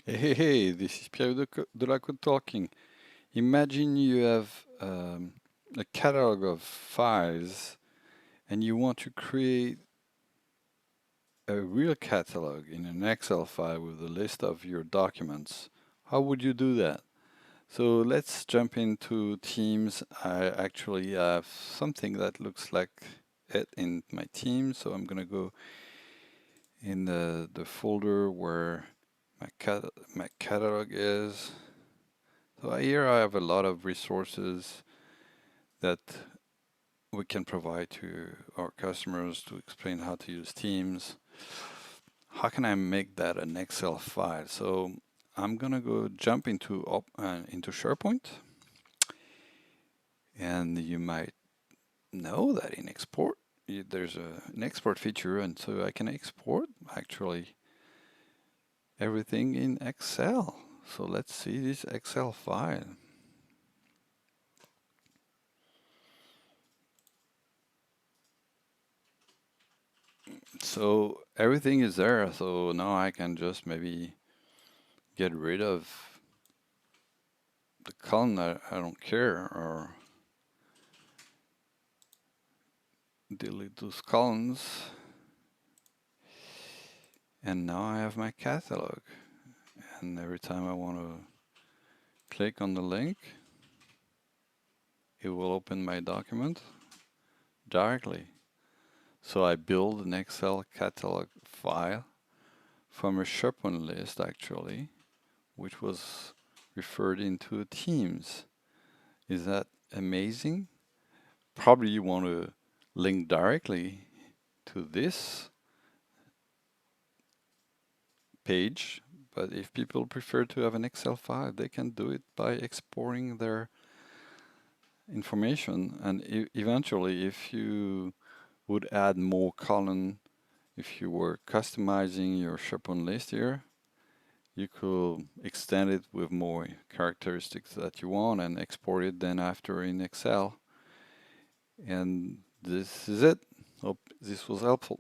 Hey, this is Pierre de la Côte talking. Imagine you have a catalog of files and you want to create a real catalog in an Excel file with a list of your documents. How would you do that? So let's jump into Teams. I actually have something that looks like it in my Teams, so I'm gonna go in the folder where my catalog is. So here I have a lot of resources that we can provide to our customers to explain how to use Teams. How can I make that an Excel file? So I'm gonna go jump into SharePoint, and you might know that in export there's an export feature, and so I can export actually everything in Excel. So let's see this Excel file. So everything is there. So now I can just maybe get rid of the column that I don't care, or delete those columns. And now I have my catalog. And every time I want to click on the link, it will open my document directly. So I build an Excel catalog file from a SharePoint list actually, which was referred into Teams. Is that amazing? Probably you want to link directly to this page, but if people prefer to have an Excel file, they can do it by exporting their information. And eventually, if you would add more column, if you were customizing your SharePoint list here, you could extend it with more characteristics that you want and export it then after in Excel. And this is it. Hope this was helpful.